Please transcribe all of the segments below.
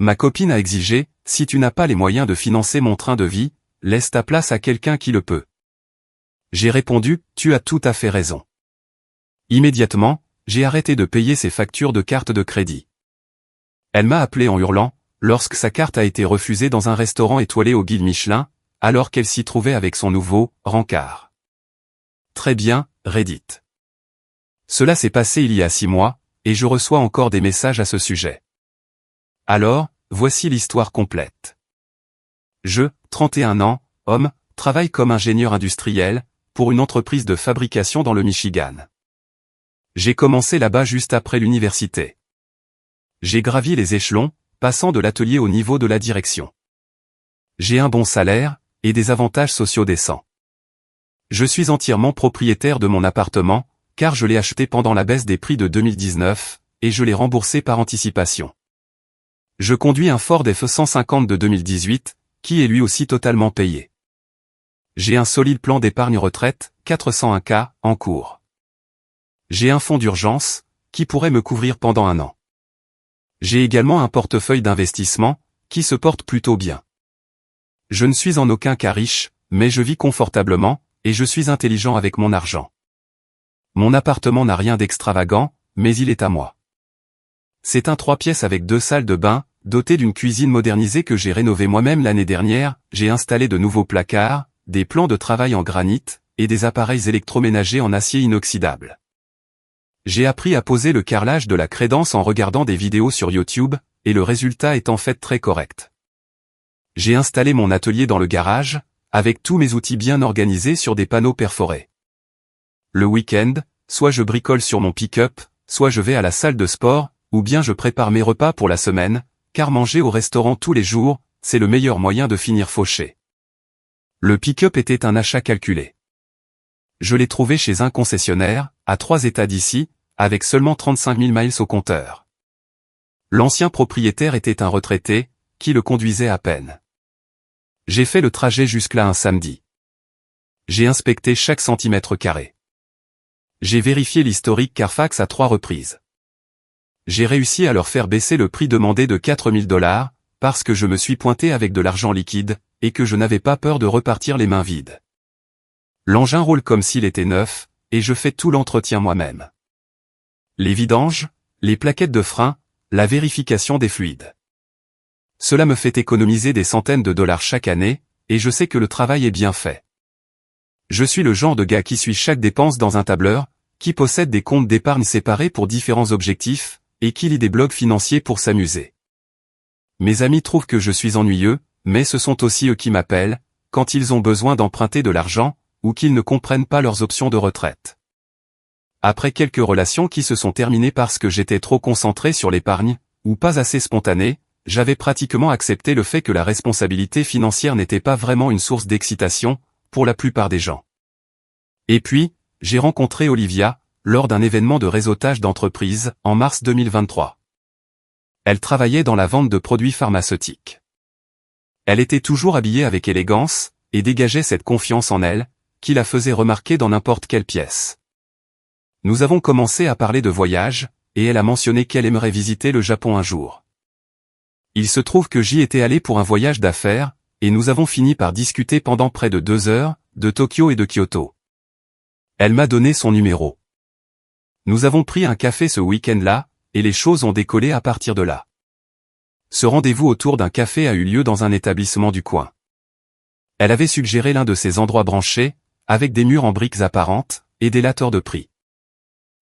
Ma copine a exigé, si tu n'as pas les moyens de financer mon train de vie, laisse ta place à quelqu'un qui le peut. J'ai répondu, tu as tout à fait raison. Immédiatement, j'ai arrêté de payer ses factures de carte de crédit. Elle m'a appelé en hurlant, lorsque sa carte a été refusée dans un restaurant étoilé au guide Michelin, alors qu'elle s'y trouvait avec son nouveau rencard. Très bien, Reddit. Cela s'est passé il y a 6 mois, et je reçois encore des messages à ce sujet. Alors, voici l'histoire complète. Je, 31 ans, homme, travaille comme ingénieur industriel, pour une entreprise de fabrication dans le Michigan. J'ai commencé là-bas juste après l'université. J'ai gravi les échelons, passant de l'atelier au niveau de la direction. J'ai un bon salaire, et des avantages sociaux décents. Je suis entièrement propriétaire de mon appartement, car je l'ai acheté pendant la baisse des prix de 2019, et je l'ai remboursé par anticipation. Je conduis un Ford F-150 de 2018, qui est lui aussi totalement payé. J'ai un solide plan d'épargne retraite, 401K, en cours. J'ai un fonds d'urgence, qui pourrait me couvrir pendant 1 an. J'ai également un portefeuille d'investissement, qui se porte plutôt bien. Je ne suis en aucun cas riche, mais je vis confortablement, et je suis intelligent avec mon argent. Mon appartement n'a rien d'extravagant, mais il est à moi. C'est un 3 pièces avec 2 salles de bain, doté d'une cuisine modernisée que j'ai rénovée moi-même l'année dernière. J'ai installé de nouveaux placards, des plans de travail en granit, et des appareils électroménagers en acier inoxydable. J'ai appris à poser le carrelage de la crédence en regardant des vidéos sur YouTube, et le résultat est en fait très correct. J'ai installé mon atelier dans le garage, avec tous mes outils bien organisés sur des panneaux perforés. Le week-end, soit je bricole sur mon pick-up, soit je vais à la salle de sport, ou bien je prépare mes repas pour la semaine, car manger au restaurant tous les jours, c'est le meilleur moyen de finir fauché. Le pick-up était un achat calculé. Je l'ai trouvé chez un concessionnaire, à 3 États d'ici, avec seulement 35 000 miles au compteur. L'ancien propriétaire était un retraité, qui le conduisait à peine. J'ai fait le trajet jusque-là un samedi. J'ai inspecté chaque centimètre carré. J'ai vérifié l'historique Carfax à 3 reprises. J'ai réussi à leur faire baisser le prix demandé de $4 000, parce que je me suis pointé avec de l'argent liquide, et que je n'avais pas peur de repartir les mains vides. L'engin roule comme s'il était neuf, et je fais tout l'entretien moi-même. Les vidanges, les plaquettes de frein, la vérification des fluides. Cela me fait économiser des centaines de dollars chaque année, et je sais que le travail est bien fait. Je suis le genre de gars qui suit chaque dépense dans un tableur, qui possède des comptes d'épargne séparés pour différents objectifs, et qui lit des blogs financiers pour s'amuser. Mes amis trouvent que je suis ennuyeux, mais ce sont aussi eux qui m'appellent, quand ils ont besoin d'emprunter de l'argent, ou qu'ils ne comprennent pas leurs options de retraite. Après quelques relations qui se sont terminées parce que j'étais trop concentré sur l'épargne, ou pas assez spontané, j'avais pratiquement accepté le fait que la responsabilité financière n'était pas vraiment une source d'excitation, pour la plupart des gens. Et puis, j'ai rencontré Olivia, lors d'un événement de réseautage d'entreprise, en mars 2023. Elle travaillait dans la vente de produits pharmaceutiques. Elle était toujours habillée avec élégance, et dégageait cette confiance en elle, qui la faisait remarquer dans n'importe quelle pièce. Nous avons commencé à parler de voyage, et elle a mentionné qu'elle aimerait visiter le Japon un jour. Il se trouve que j'y étais allé pour un voyage d'affaires, et nous avons fini par discuter pendant près de 2 heures, de Tokyo et de Kyoto. Elle m'a donné son numéro. Nous avons pris un café ce week-end-là, et les choses ont décollé à partir de là. Ce rendez-vous autour d'un café a eu lieu dans un établissement du coin. Elle avait suggéré l'un de ces endroits branchés, avec des murs en briques apparentes, et des lateurs de prix.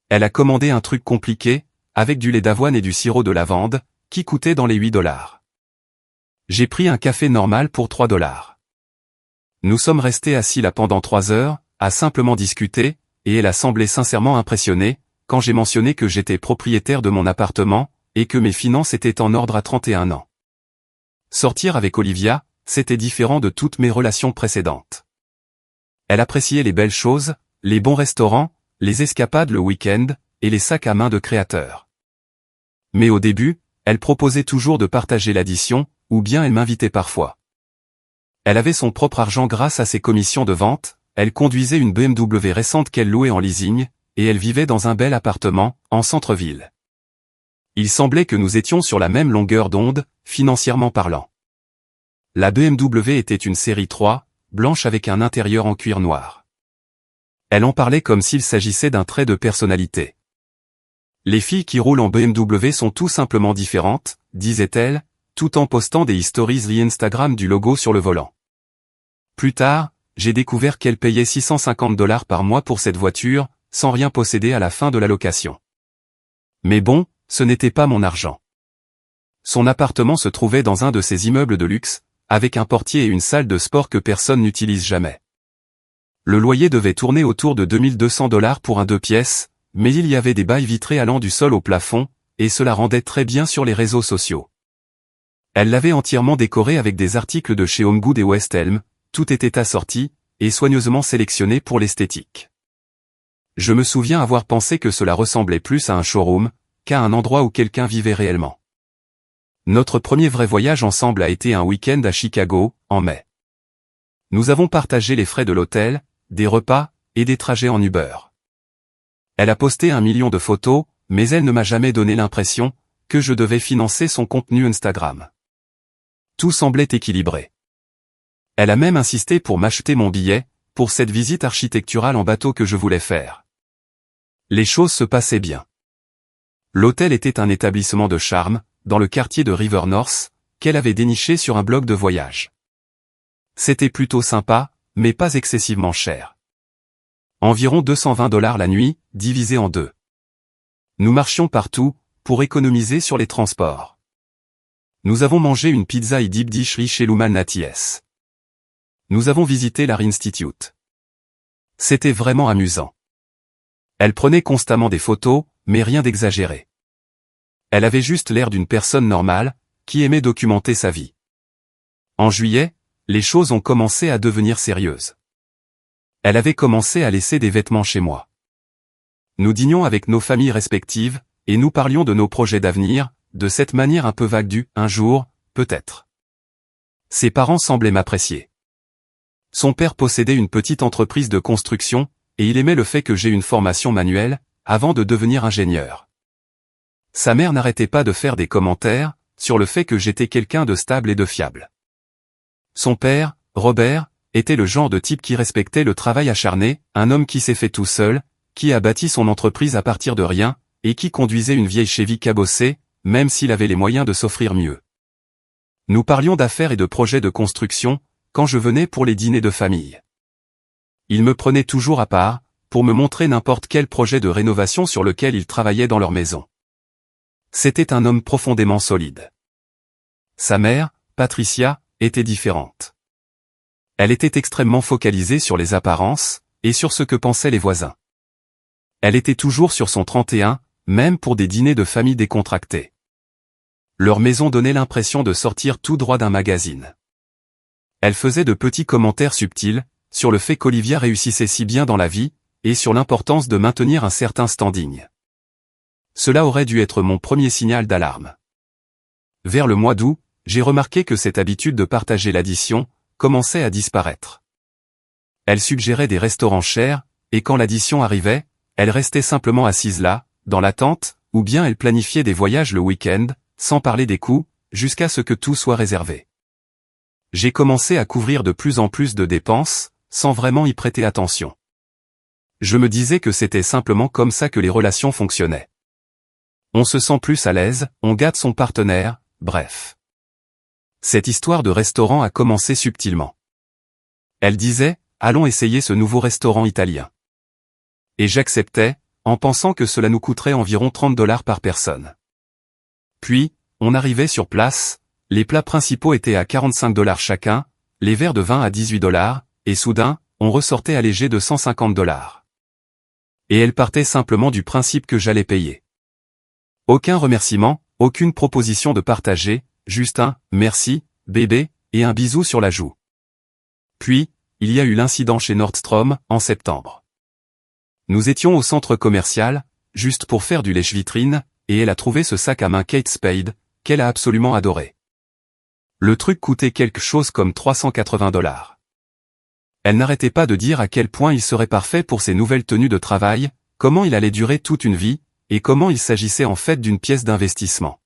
Elle a commandé un truc compliqué, avec du lait d'avoine et du sirop de lavande, qui coûtait dans les $8. J'ai pris un café normal pour $3. Nous sommes restés assis là pendant 3 heures, à simplement discuter, et elle a semblé sincèrement impressionnée, quand j'ai mentionné que j'étais propriétaire de mon appartement, et que mes finances étaient en ordre à 31 ans. Sortir avec Olivia, c'était différent de toutes mes relations précédentes. Elle appréciait les belles choses, les bons restaurants, les escapades le week-end, et les sacs à main de créateurs. Mais au début, elle proposait toujours de partager l'addition, ou bien elle m'invitait parfois. Elle avait son propre argent grâce à ses commissions de vente, elle conduisait une BMW récente qu'elle louait en leasing, et elle vivait dans un bel appartement, en centre-ville. Il semblait que nous étions sur la même longueur d'onde, financièrement parlant. La BMW était une série 3, blanche avec un intérieur en cuir noir. Elle en parlait comme s'il s'agissait d'un trait de personnalité. Les filles qui roulent en BMW sont tout simplement différentes, disait-elle, tout en postant des stories Instagram du logo sur le volant. Plus tard, j'ai découvert qu'elle payait $650 par mois pour cette voiture, sans rien posséder à la fin de la location. Mais bon, ce n'était pas mon argent. Son appartement se trouvait dans un de ces immeubles de luxe, avec un portier et une salle de sport que personne n'utilise jamais. Le loyer devait tourner autour de $2200 pour un 2 pièces, mais il y avait des bails vitrés allant du sol au plafond, et cela rendait très bien sur les réseaux sociaux. Elle l'avait entièrement décoré avec des articles de chez HomeGood et West Elm, tout était assorti, et soigneusement sélectionné pour l'esthétique. Je me souviens avoir pensé que cela ressemblait plus à un showroom, qu'à un endroit où quelqu'un vivait réellement. Notre premier vrai voyage ensemble a été un week-end à Chicago, en mai. Nous avons partagé les frais de l'hôtel, des repas, et des trajets en Uber. Elle a posté 1 million de photos, mais elle ne m'a jamais donné l'impression que je devais financer son contenu Instagram. Tout semblait équilibré. Elle a même insisté pour m'acheter mon billet, pour cette visite architecturale en bateau que je voulais faire. Les choses se passaient bien. L'hôtel était un établissement de charme, dans le quartier de River North, qu'elle avait déniché sur un blog de voyage. C'était plutôt sympa, mais pas excessivement cher. Environ $220 la nuit, divisé en 2. Nous marchions partout, pour économiser sur les transports. Nous avons mangé une pizza et deep dish chez Luman Naties. Nous avons visité l'Art Institute. C'était vraiment amusant. Elle prenait constamment des photos, mais rien d'exagéré. Elle avait juste l'air d'une personne normale, qui aimait documenter sa vie. En juillet, les choses ont commencé à devenir sérieuses. Elle avait commencé à laisser des vêtements chez moi. Nous dînions avec nos familles respectives, et nous parlions de nos projets d'avenir, de cette manière un peu vague du « un jour, peut-être ». Ses parents semblaient m'apprécier. Son père possédait une petite entreprise de construction, et il aimait le fait que j'aie une formation manuelle, avant de devenir ingénieur. Sa mère n'arrêtait pas de faire des commentaires, sur le fait que j'étais quelqu'un de stable et de fiable. Son père, Robert, était le genre de type qui respectait le travail acharné, un homme qui s'est fait tout seul, qui a bâti son entreprise à partir de rien, et qui conduisait une vieille Chevy cabossée, même s'il avait les moyens de s'offrir mieux. Nous parlions d'affaires et de projets de construction, quand je venais pour les dîners de famille. Il me prenait toujours à part, pour me montrer n'importe quel projet de rénovation sur lequel il travaillait dans leur maison. C'était un homme profondément solide. Sa mère, Patricia, était différente. Elle était extrêmement focalisée sur les apparences, et sur ce que pensaient les voisins. Elle était toujours sur son 31, même pour des dîners de famille décontractés. Leur maison donnait l'impression de sortir tout droit d'un magazine. Elle faisait de petits commentaires subtils, sur le fait qu'Olivia réussissait si bien dans la vie, et sur l'importance de maintenir un certain standing. Cela aurait dû être mon premier signal d'alarme. Vers le mois d'août, j'ai remarqué que cette habitude de partager l'addition commençait à disparaître. Elle suggérait des restaurants chers, et quand l'addition arrivait, elle restait simplement assise là, dans l'attente, ou bien elle planifiait des voyages le week-end, sans parler des coûts, jusqu'à ce que tout soit réservé. J'ai commencé à couvrir de plus en plus de dépenses, sans vraiment y prêter attention. Je me disais que c'était simplement comme ça que les relations fonctionnaient. On se sent plus à l'aise, on gâte son partenaire, bref. Cette histoire de restaurant a commencé subtilement. Elle disait, allons essayer ce nouveau restaurant italien. Et j'acceptais, en pensant que cela nous coûterait environ $30 par personne. Puis, on arrivait sur place, les plats principaux étaient à $45 chacun, les verres de vin à $18, et soudain, on ressortait allégé de $150. Et elle partait simplement du principe que j'allais payer. Aucun remerciement, aucune proposition de partager, juste un « merci, bébé » et un bisou sur la joue. Puis, il y a eu l'incident chez Nordstrom, en septembre. Nous étions au centre commercial, juste pour faire du lèche-vitrine, et elle a trouvé ce sac à main Kate Spade, qu'elle a absolument adoré. Le truc coûtait quelque chose comme $380. Elle n'arrêtait pas de dire à quel point il serait parfait pour ses nouvelles tenues de travail, comment il allait durer toute une vie, et comment il s'agissait en fait d'une pièce d'investissement.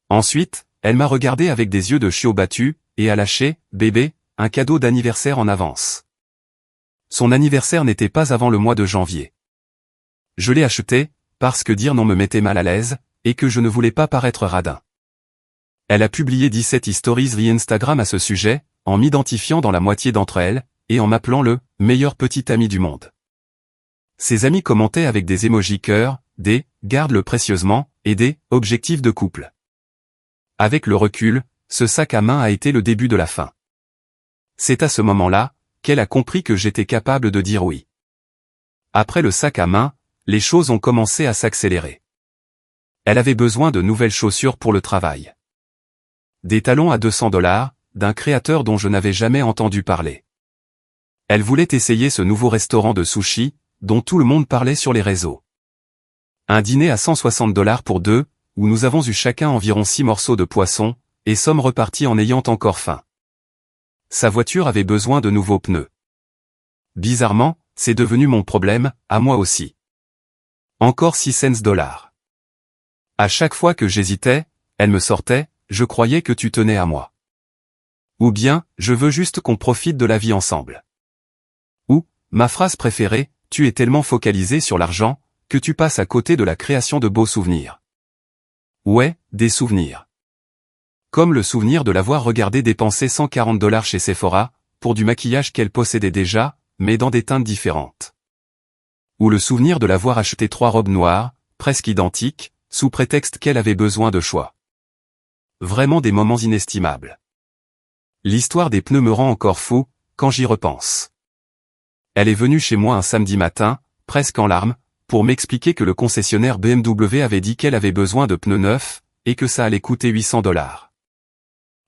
Ensuite, elle m'a regardé avec des yeux de chiot battu, et a lâché, bébé, un cadeau d'anniversaire en avance. Son anniversaire n'était pas avant le mois de janvier. Je l'ai acheté, parce que dire non me mettait mal à l'aise, et que je ne voulais pas paraître radin. Elle a publié 17 stories via Instagram à ce sujet, en m'identifiant dans la moitié d'entre elles, et en m'appelant le « meilleur petit ami du monde ». Ses amis commentaient avec des émojis cœur, des « garde-le précieusement » et des « objectifs de couple ». Avec le recul, ce sac à main a été le début de la fin. C'est à ce moment-là, qu'elle a compris que j'étais capable de dire oui. Après le sac à main, les choses ont commencé à s'accélérer. Elle avait besoin de nouvelles chaussures pour le travail. Des talons à $200, d'un créateur dont je n'avais jamais entendu parler. Elle voulait essayer ce nouveau restaurant de sushi, dont tout le monde parlait sur les réseaux. Un dîner à $160 pour deux, où nous avons eu chacun environ 6 morceaux de poisson, et sommes repartis en ayant encore faim. Sa voiture avait besoin de nouveaux pneus. Bizarrement, c'est devenu mon problème, à moi aussi. Encore 6 cents. À chaque fois que j'hésitais, elle me sortait, je croyais que tu tenais à moi. Ou bien, je veux juste qu'on profite de la vie ensemble. Ou, ma phrase préférée, tu es tellement focalisé sur l'argent, que tu passes à côté de la création de beaux souvenirs. Ouais, des souvenirs. Comme le souvenir de l'avoir regardé dépenser $140 chez Sephora, pour du maquillage qu'elle possédait déjà, mais dans des teintes différentes. Ou le souvenir de l'avoir acheté 3 robes noires, presque identiques, sous prétexte qu'elle avait besoin de choix. Vraiment des moments inestimables. L'histoire des pneus me rend encore fou, quand j'y repense. Elle est venue chez moi un samedi matin, presque en larmes, pour m'expliquer que le concessionnaire BMW avait dit qu'elle avait besoin de pneus neufs, et que ça allait coûter $800.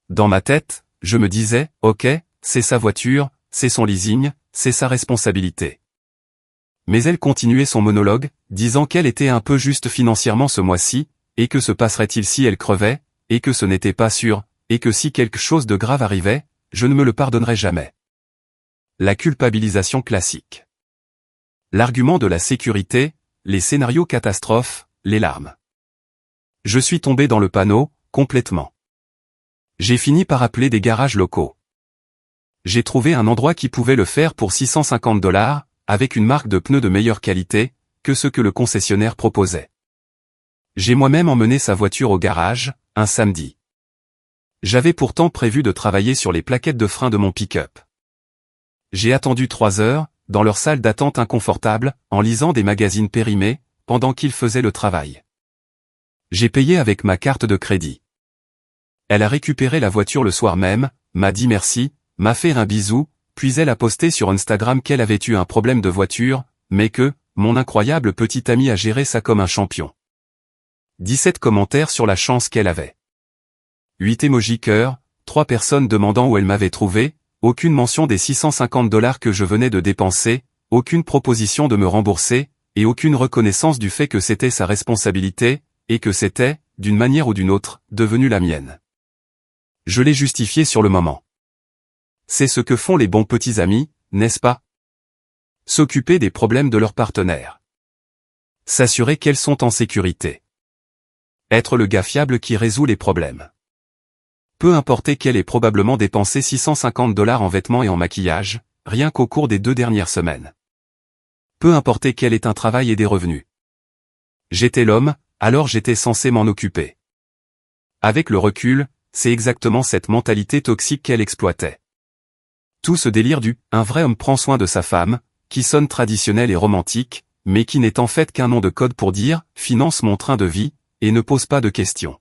Dans ma tête, je me disais, ok, c'est sa voiture, c'est son leasing, c'est sa responsabilité. Mais elle continuait son monologue, disant qu'elle était un peu juste financièrement ce mois-ci, et que se passerait-il si elle crevait, et que ce n'était pas sûr, et que si quelque chose de grave arrivait, je ne me le pardonnerais jamais. La culpabilisation classique. L'argument de la sécurité, les scénarios catastrophes, les larmes. Je suis tombé dans le panneau, complètement. J'ai fini par appeler des garages locaux. J'ai trouvé un endroit qui pouvait le faire pour $650, avec une marque de pneus de meilleure qualité, que ce que le concessionnaire proposait. J'ai moi-même emmené sa voiture au garage, un samedi. J'avais pourtant prévu de travailler sur les plaquettes de frein de mon pick-up. J'ai attendu 3 heures, dans leur salle d'attente inconfortable, en lisant des magazines périmés, pendant qu'ils faisaient le travail. J'ai payé avec ma carte de crédit. Elle a récupéré la voiture le soir même, m'a dit merci, m'a fait un bisou, puis elle a posté sur Instagram qu'elle avait eu un problème de voiture, mais que, mon incroyable petit ami a géré ça comme un champion. 17 commentaires sur la chance qu'elle avait. 8 émojis cœur, 3 personnes demandant où elle m'avait trouvé, aucune mention des $650 que je venais de dépenser, aucune proposition de me rembourser, et aucune reconnaissance du fait que c'était sa responsabilité, et que c'était, d'une manière ou d'une autre, devenu la mienne. Je l'ai justifié sur le moment. C'est ce que font les bons petits amis, n'est-ce pas? S'occuper des problèmes de leurs partenaires. S'assurer qu'elles sont en sécurité. Être le gars fiable qui résout les problèmes. Peu importe qu'elle ait probablement dépensé $650 en vêtements et en maquillage, rien qu'au cours des 2 dernières semaines. Peu importe qu'elle ait un travail et des revenus. J'étais l'homme, alors j'étais censé m'en occuper. Avec le recul, c'est exactement cette mentalité toxique qu'elle exploitait. Tout ce délire du « un vrai homme prend soin de sa femme », qui sonne traditionnel et romantique, mais qui n'est en fait qu'un nom de code pour dire « finance mon train de vie » et ne pose pas de questions.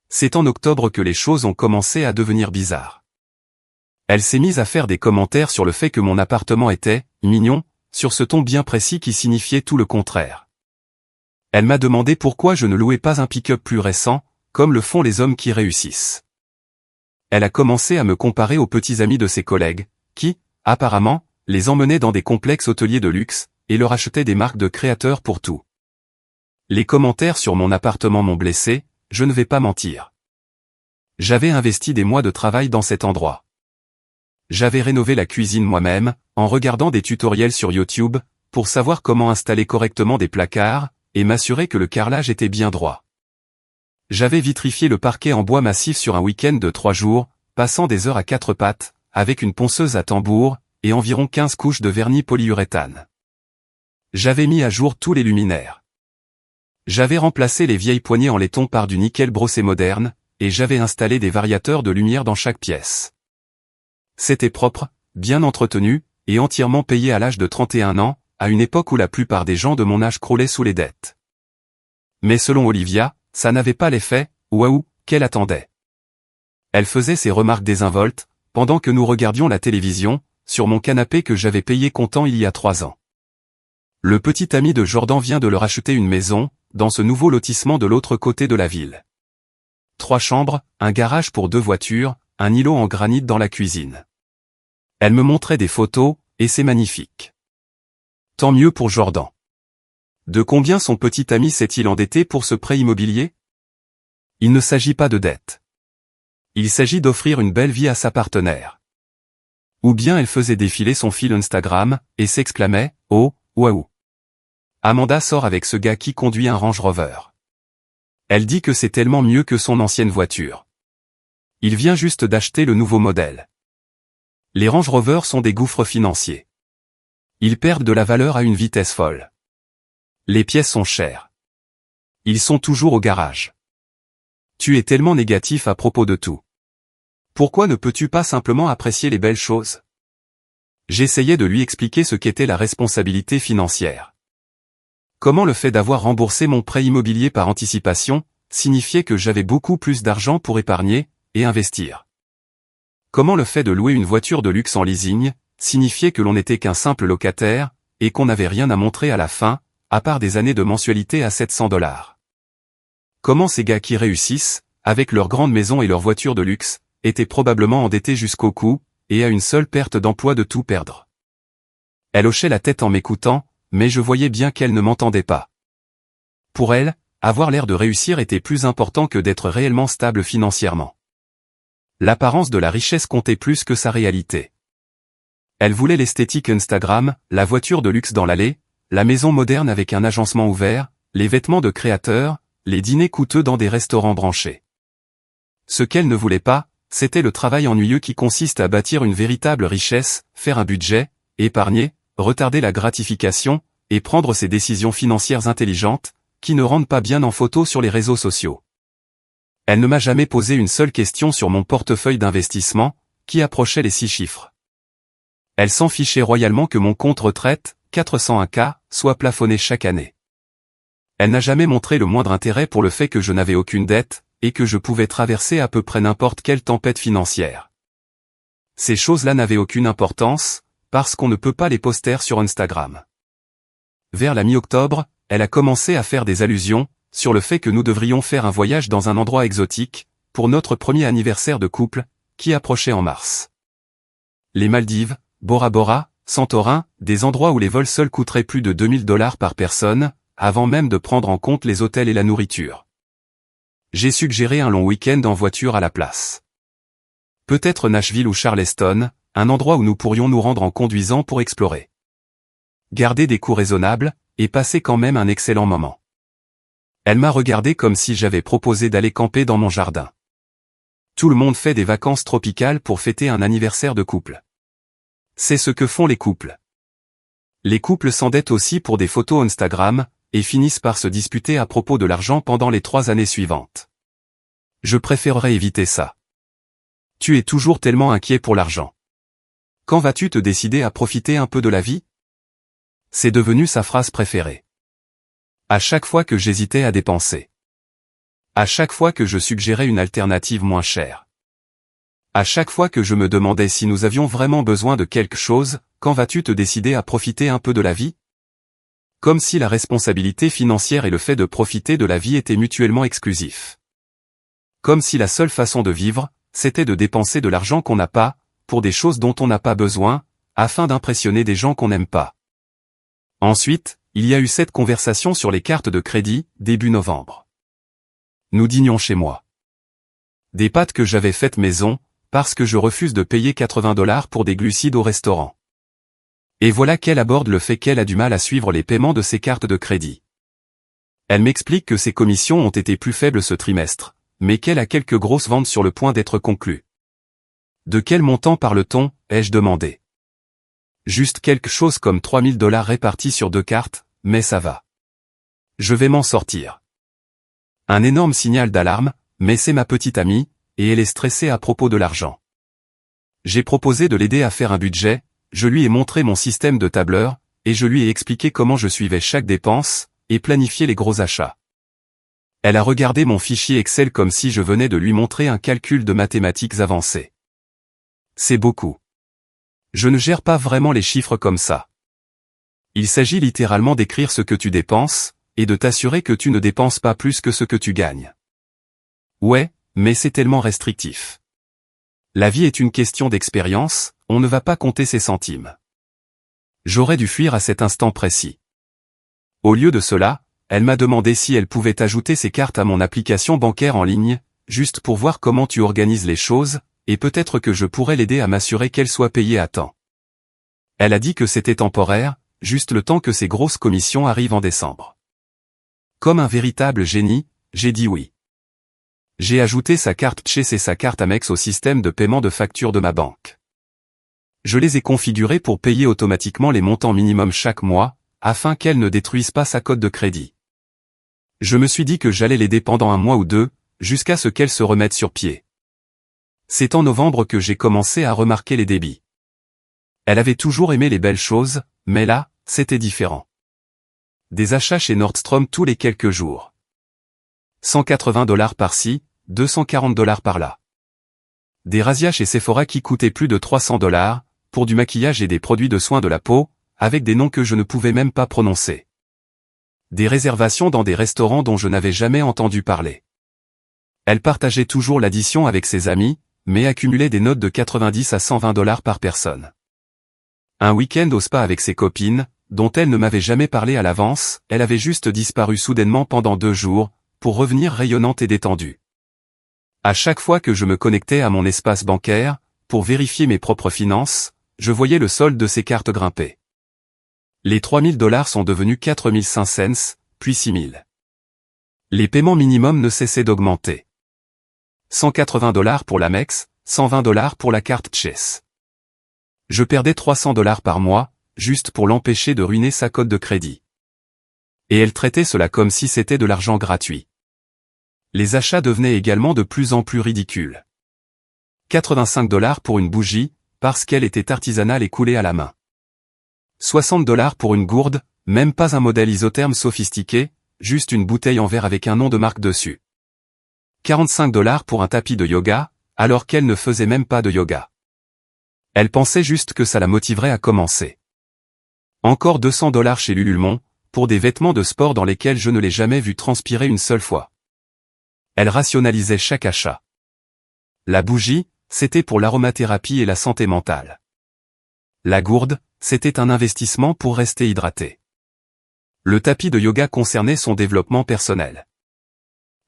C'est en octobre que les choses ont commencé à devenir bizarres. Elle s'est mise à faire des commentaires sur le fait que mon appartement était « mignon », sur ce ton bien précis qui signifiait tout le contraire. Elle m'a demandé pourquoi je ne louais pas un pick-up plus récent, comme le font les hommes qui réussissent. Elle a commencé à me comparer aux petits amis de ses collègues, qui, apparemment, les emmenaient dans des complexes hôteliers de luxe, et leur achetaient des marques de créateurs pour tout. Les commentaires sur mon appartement m'ont blessé, je ne vais pas mentir. J'avais investi des mois de travail dans cet endroit. J'avais rénové la cuisine moi-même, en regardant des tutoriels sur YouTube, pour savoir comment installer correctement des placards, et m'assurer que le carrelage était bien droit. J'avais vitrifié le parquet en bois massif sur un week-end de 3 jours, passant des heures à 4 pattes, avec une ponceuse à tambour, et environ 15 couches de vernis polyuréthane. J'avais mis à jour tous les luminaires. J'avais remplacé les vieilles poignées en laiton par du nickel brossé moderne, et j'avais installé des variateurs de lumière dans chaque pièce. C'était propre, bien entretenu, et entièrement payé à l'âge de 31 ans, à une époque où la plupart des gens de mon âge croulaient sous les dettes. Mais selon Olivia, ça n'avait pas l'effet, waouh, qu'elle attendait. Elle faisait ses remarques désinvoltes, pendant que nous regardions la télévision, sur mon canapé que j'avais payé comptant il y a 3 ans. Le petit ami de Jordan vient de leur acheter une maison, dans ce nouveau lotissement de l'autre côté de la ville. 3 chambres, un garage pour 2 voitures, un îlot en granit dans la cuisine. Elle me montrait des photos, et c'est magnifique. Tant mieux pour Jordan. De combien son petit ami s'est-il endetté pour ce prêt immobilier? Il ne s'agit pas de dette. Il s'agit d'offrir une belle vie à sa partenaire. Ou bien elle faisait défiler son fil Instagram, et s'exclamait « Oh, waouh ! Amanda sort avec ce gars qui conduit un Range Rover. » Elle dit que c'est tellement mieux que son ancienne voiture. Il vient juste d'acheter le nouveau modèle. Les Range Rover sont des gouffres financiers. Ils perdent de la valeur à une vitesse folle. Les pièces sont chères. Ils sont toujours au garage. Tu es tellement négatif à propos de tout. Pourquoi ne peux-tu pas simplement apprécier les belles choses? J'essayais de lui expliquer ce qu'était la responsabilité financière. Comment le fait d'avoir remboursé mon prêt immobilier par anticipation signifiait que j'avais beaucoup plus d'argent pour épargner et investir. Comment le fait de louer une voiture de luxe en leasing signifiait que l'on n'était qu'un simple locataire et qu'on n'avait rien à montrer à la fin, à part des années de mensualité à $700. Comment ces gars qui réussissent, avec leur grande maison et leur voiture de luxe, étaient probablement endettés jusqu'au cou, et à une seule perte d'emploi de tout perdre. Elle hochait la tête en m'écoutant, mais je voyais bien qu'elle ne m'entendait pas. Pour elle, avoir l'air de réussir était plus important que d'être réellement stable financièrement. L'apparence de la richesse comptait plus que sa réalité. Elle voulait l'esthétique Instagram, la voiture de luxe dans l'allée, la maison moderne avec un agencement ouvert, les vêtements de créateurs, les dîners coûteux dans des restaurants branchés. Ce qu'elle ne voulait pas, c'était le travail ennuyeux qui consiste à bâtir une véritable richesse, faire un budget, épargner, retarder la gratification, et prendre ses décisions financières intelligentes, qui ne rendent pas bien en photo sur les réseaux sociaux. Elle ne m'a jamais posé une seule question sur mon portefeuille d'investissement, qui approchait les 6 chiffres. Elle s'en fichait royalement que mon compte retraite, 401K, soit plafonné chaque année. Elle n'a jamais montré le moindre intérêt pour le fait que je n'avais aucune dette, et que je pouvais traverser à peu près n'importe quelle tempête financière. Ces choses-là n'avaient aucune importance, parce qu'on ne peut pas les poster sur Instagram. Vers la mi-octobre, elle a commencé à faire des allusions, sur le fait que nous devrions faire un voyage dans un endroit exotique, pour notre premier anniversaire de couple, qui approchait en mars. Les Maldives, Bora Bora, Santorin, des endroits où les vols seuls coûteraient plus de $2000 par personne, avant même de prendre en compte les hôtels et la nourriture. J'ai suggéré un long week-end en voiture à la place. Peut-être Nashville ou Charleston, un endroit où nous pourrions nous rendre en conduisant pour explorer. Garder des coûts raisonnables, et passer quand même un excellent moment. Elle m'a regardé comme si j'avais proposé d'aller camper dans mon jardin. Tout le monde fait des vacances tropicales pour fêter un anniversaire de couple. C'est ce que font les couples. Les couples s'endettent aussi pour des photos Instagram, et finissent par se disputer à propos de l'argent pendant les 3 années suivantes. Je préférerais éviter ça. Tu es toujours tellement inquiet pour l'argent. Quand vas-tu te décider à profiter un peu de la vie? C'est devenu sa phrase préférée. À chaque fois que j'hésitais à dépenser. À chaque fois que je suggérais une alternative moins chère. À chaque fois que je me demandais si nous avions vraiment besoin de quelque chose, quand vas-tu te décider à profiter un peu de la vie? Comme si la responsabilité financière et le fait de profiter de la vie étaient mutuellement exclusifs. Comme si la seule façon de vivre, c'était de dépenser de l'argent qu'on n'a pas, pour des choses dont on n'a pas besoin, afin d'impressionner des gens qu'on n'aime pas. Ensuite, il y a eu cette conversation sur les cartes de crédit, début novembre. Nous dînions chez moi. Des pâtes que j'avais faites maison, parce que je refuse de payer $80 pour des glucides au restaurant. Et voilà qu'elle aborde le fait qu'elle a du mal à suivre les paiements de ses cartes de crédit. Elle m'explique que ses commissions ont été plus faibles ce trimestre, mais qu'elle a quelques grosses ventes sur le point d'être conclues. De quel montant parle-t-on, ai-je demandé. Juste quelque chose comme 3000 $ répartis sur 2 cartes, mais ça va. Je vais m'en sortir. Un énorme signal d'alarme, mais c'est ma petite amie, et elle est stressée à propos de l'argent. J'ai proposé de l'aider à faire un budget, je lui ai montré mon système de tableur, et je lui ai expliqué comment je suivais chaque dépense, et planifiais les gros achats. Elle a regardé mon fichier Excel comme si je venais de lui montrer un calcul de mathématiques avancées. C'est beaucoup. Je ne gère pas vraiment les chiffres comme ça. Il s'agit littéralement d'écrire ce que tu dépenses, et de t'assurer que tu ne dépenses pas plus que ce que tu gagnes. Ouais, mais c'est tellement restrictif. La vie est une question d'expérience, on ne va pas compter ses centimes. J'aurais dû fuir à cet instant précis. Au lieu de cela, elle m'a demandé si elle pouvait ajouter ses cartes à mon application bancaire en ligne, juste pour voir comment tu organises les choses, et peut-être que je pourrais l'aider à m'assurer qu'elle soit payée à temps. Elle a dit que c'était temporaire, juste le temps que ses grosses commissions arrivent en décembre. Comme un véritable génie, j'ai dit oui. J'ai ajouté sa carte Chase et sa carte Amex au système de paiement de facture de ma banque. Je les ai configurés pour payer automatiquement les montants minimums chaque mois, afin qu'elle ne détruise pas sa cote de crédit. Je me suis dit que j'allais l'aider pendant un mois ou deux, jusqu'à ce qu'elle se remette sur pied. C'est en novembre que j'ai commencé à remarquer les débits. Elle avait toujours aimé les belles choses, mais là, c'était différent. Des achats chez Nordstrom tous les quelques jours. 180 $ par-ci, 240 $ par-là. Des razzias chez Sephora qui coûtaient plus de 300 $, pour du maquillage et des produits de soins de la peau, avec des noms que je ne pouvais même pas prononcer. Des réservations dans des restaurants dont je n'avais jamais entendu parler. Elle partageait toujours l'addition avec ses amis, mais accumulait des notes de 90 à 120 $ par personne. Un week-end au spa avec ses copines, dont elle ne m'avait jamais parlé à l'avance, elle avait juste disparu soudainement pendant 2 jours, pour revenir rayonnante et détendue. À chaque fois que je me connectais à mon espace bancaire, pour vérifier mes propres finances, je voyais le solde de ses cartes grimper. Les 3000 $ sont devenus 4500, puis 6000. Les paiements minimums ne cessaient d'augmenter. 180 $ pour l'Amex, 120 $ pour la carte Chase. Je perdais 300 $ par mois, juste pour l'empêcher de ruiner sa cote de crédit. Et elle traitait cela comme si c'était de l'argent gratuit. Les achats devenaient également de plus en plus ridicules. 85 $ pour une bougie, parce qu'elle était artisanale et coulée à la main. 60 $ pour une gourde, même pas un modèle isotherme sophistiqué, juste une bouteille en verre avec un nom de marque dessus. 45 $ pour un tapis de yoga, alors qu'elle ne faisait même pas de yoga. Elle pensait juste que ça la motiverait à commencer. Encore 200 $ chez Lululemon, pour des vêtements de sport dans lesquels je ne l'ai jamais vu transpirer une seule fois. Elle rationalisait chaque achat. La bougie, c'était pour l'aromathérapie et la santé mentale. La gourde, c'était un investissement pour rester hydraté. Le tapis de yoga concernait son développement personnel.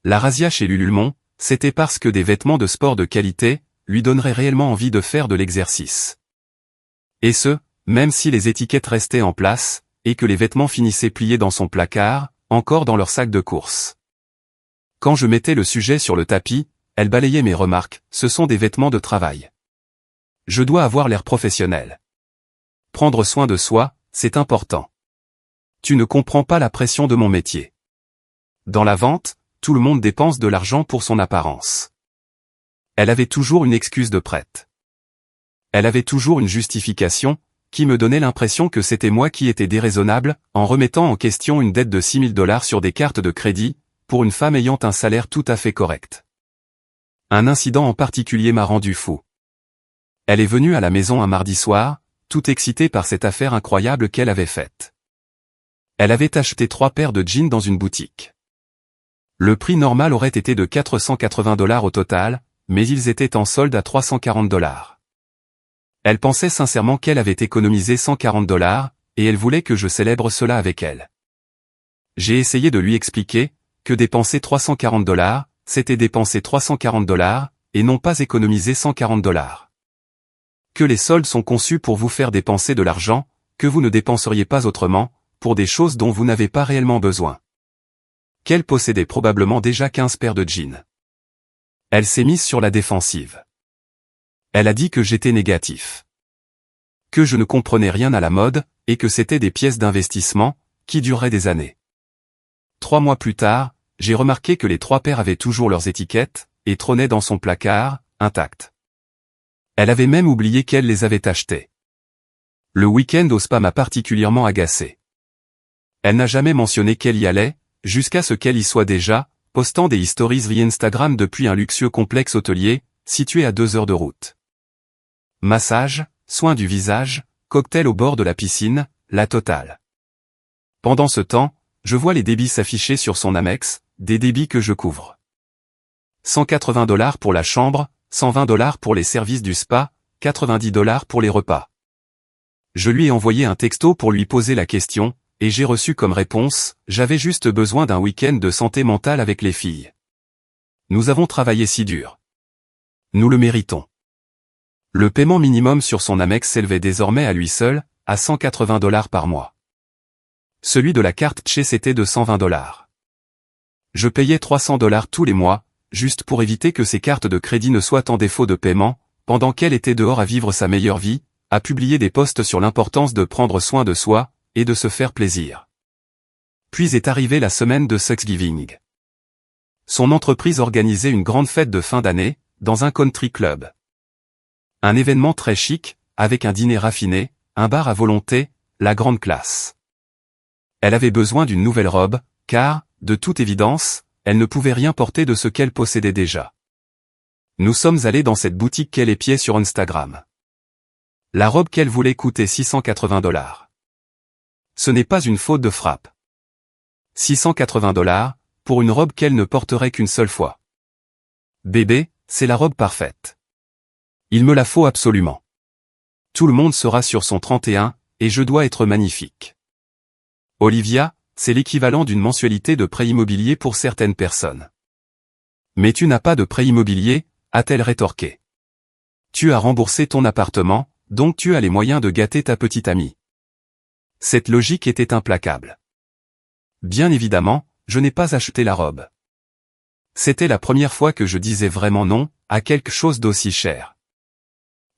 La razzia chez Lululemon, c'était parce que des vêtements de sport de qualité, lui donneraient réellement envie de faire de l'exercice. Et ce, même si les étiquettes restaient en place, et que les vêtements finissaient pliés dans son placard, encore dans leur sac de course. Quand je mettais le sujet sur le tapis, elle balayait mes remarques, ce sont des vêtements de travail. Je dois avoir l'air professionnel. Prendre soin de soi, c'est important. Tu ne comprends pas la pression de mon métier. Dans la vente, tout le monde dépense de l'argent pour son apparence. Elle avait toujours une excuse de prête. Elle avait toujours une justification, qui me donnait l'impression que c'était moi qui étais déraisonnable, en remettant en question une dette de 6000 $ sur des cartes de crédit, pour une femme ayant un salaire tout à fait correct. Un incident en particulier m'a rendu fou. Elle est venue à la maison un mardi soir, toute excitée par cette affaire incroyable qu'elle avait faite. Elle avait acheté 3 paires de jeans dans une boutique. Le prix normal aurait été de 480 $ au total, mais ils étaient en solde à 340 $. Elle pensait sincèrement qu'elle avait économisé 140 $, et elle voulait que je célèbre cela avec elle. J'ai essayé de lui expliquer que dépenser 340 $, c'était dépenser 340 $, et non pas économiser 140 $. Que les soldes sont conçus pour vous faire dépenser de l'argent, que vous ne dépenseriez pas autrement, pour des choses dont vous n'avez pas réellement besoin. qu'elle possédait probablement déjà 15 paires de jeans. Elle s'est mise sur la défensive. Elle a dit que j'étais négatif. Que je ne comprenais rien à la mode, et que c'était des pièces d'investissement, qui dureraient des années. 3 mois plus tard, j'ai remarqué que les 3 paires avaient toujours leurs étiquettes, et trônaient dans son placard, intactes. Elle avait même oublié qu'elle les avait achetées. Le week-end au spa m'a particulièrement agacé. Elle n'a jamais mentionné qu'elle y allait, jusqu'à ce qu'elle y soit déjà, postant des stories Instagram depuis un luxueux complexe hôtelier, situé à 2 heures de route. Massage, soins du visage, cocktail au bord de la piscine, la totale. Pendant ce temps, je vois les débits s'afficher sur son Amex, des débits que je couvre. 180 $ pour la chambre, 120 $ pour les services du spa, 90 $ pour les repas. Je lui ai envoyé un texto pour lui poser la question, et j'ai reçu comme réponse, j'avais juste besoin d'un week-end de santé mentale avec les filles. Nous avons travaillé si dur. Nous le méritons. Le paiement minimum sur son Amex s'élevait désormais à lui seul, à 180 $ par mois. Celui de la carte Chase était de 120 $. Je payais 300 $ tous les mois, juste pour éviter que ses cartes de crédit ne soient en défaut de paiement, pendant qu'elle était dehors à vivre sa meilleure vie, à publier des posts sur l'importance de prendre soin de soi, et de se faire plaisir. Puis est arrivée la semaine de Thanksgiving. Son entreprise organisait une grande fête de fin d'année, dans un country club. Un événement très chic, avec un dîner raffiné, un bar à volonté, la grande classe. Elle avait besoin d'une nouvelle robe, car, de toute évidence, elle ne pouvait rien porter de ce qu'elle possédait déjà. Nous sommes allés dans cette boutique qu'elle épiait sur Instagram. La robe qu'elle voulait coûtait 680 $. Ce n'est pas une faute de frappe. 680 $, pour une robe qu'elle ne porterait qu'une seule fois. Bébé, c'est la robe parfaite. Il me la faut absolument. Tout le monde sera sur son 31, et je dois être magnifique. Olivia, c'est l'équivalent d'une mensualité de prêt immobilier pour certaines personnes. Mais tu n'as pas de prêt immobilier, a-t-elle rétorqué. Tu as remboursé ton appartement, donc tu as les moyens de gâter ta petite amie. Cette logique était implacable. Bien évidemment, je n'ai pas acheté la robe. C'était la première fois que je disais vraiment non, à quelque chose d'aussi cher.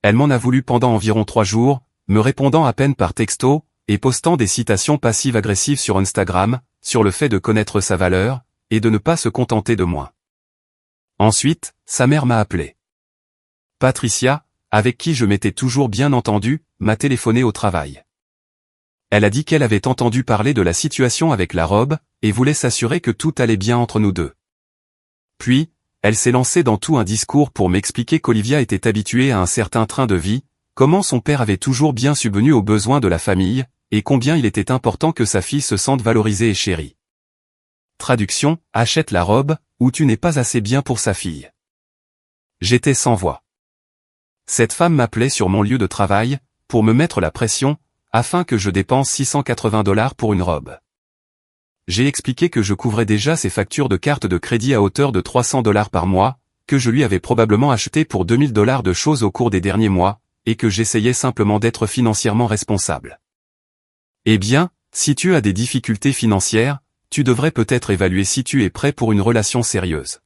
Elle m'en a voulu pendant environ 3 jours, me répondant à peine par texto, et postant des citations passives-agressives sur Instagram, sur le fait de connaître sa valeur, et de ne pas se contenter de moins. Ensuite, sa mère m'a appelé. Patricia, avec qui je m'étais toujours bien entendu, m'a téléphoné au travail. Elle a dit qu'elle avait entendu parler de la situation avec la robe, et voulait s'assurer que tout allait bien entre nous deux. Puis, elle s'est lancée dans tout un discours pour m'expliquer qu'Olivia était habituée à un certain train de vie, comment son père avait toujours bien subvenu aux besoins de la famille, et combien il était important que sa fille se sente valorisée et chérie. Traduction, achète la robe, ou tu n'es pas assez bien pour sa fille. J'étais sans voix. Cette femme m'appelait sur mon lieu de travail, pour me mettre la pression, afin que je dépense 680 $ pour une robe. J'ai expliqué que je couvrais déjà ses factures de carte de crédit à hauteur de 300 $ par mois, que je lui avais probablement acheté pour 2000 $ de choses au cours des derniers mois, et que j'essayais simplement d'être financièrement responsable. Eh bien, si tu as des difficultés financières, tu devrais peut-être évaluer si tu es prêt pour une relation sérieuse.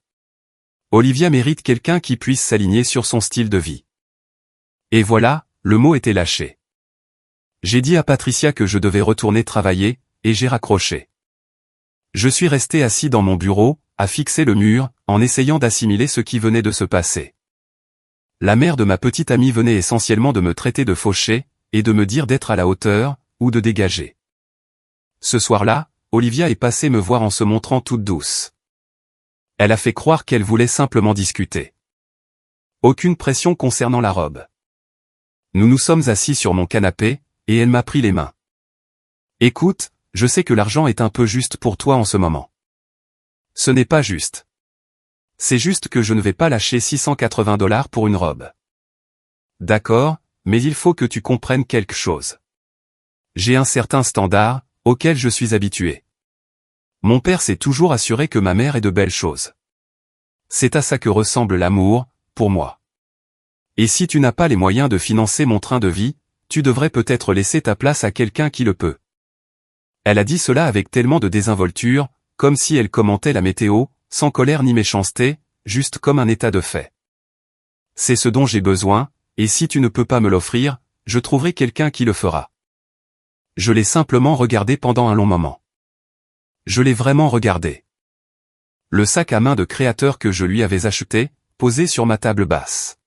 Olivia mérite quelqu'un qui puisse s'aligner sur son style de vie. Et voilà, le mot était lâché. J'ai dit à Patricia que je devais retourner travailler, et j'ai raccroché. Je suis resté assis dans mon bureau, à fixer le mur, en essayant d'assimiler ce qui venait de se passer. La mère de ma petite amie venait essentiellement de me traiter de fauché, et de me dire d'être à la hauteur, ou de dégager. Ce soir-là, Olivia est passée me voir en se montrant toute douce. Elle a fait croire qu'elle voulait simplement discuter. Aucune pression concernant la robe. Nous nous sommes assis sur mon canapé, et elle m'a pris les mains. Écoute, je sais que l'argent est un peu juste pour toi en ce moment. Ce n'est pas juste. C'est juste que je ne vais pas lâcher 680 $ pour une robe. D'accord, mais il faut que tu comprennes quelque chose. J'ai un certain standard, auquel je suis habitué. Mon père s'est toujours assuré que ma mère ait de belles choses. C'est à ça que ressemble l'amour, pour moi. Et si tu n'as pas les moyens de financer mon train de vie, tu devrais peut-être laisser ta place à quelqu'un qui le peut. Elle a dit cela avec tellement de désinvolture, comme si elle commentait la météo, sans colère ni méchanceté, juste comme un état de fait. C'est ce dont j'ai besoin, et si tu ne peux pas me l'offrir, je trouverai quelqu'un qui le fera. Je l'ai simplement regardé pendant un long moment. Je l'ai vraiment regardé. Le sac à main de créateur que je lui avais acheté, posé sur ma table basse.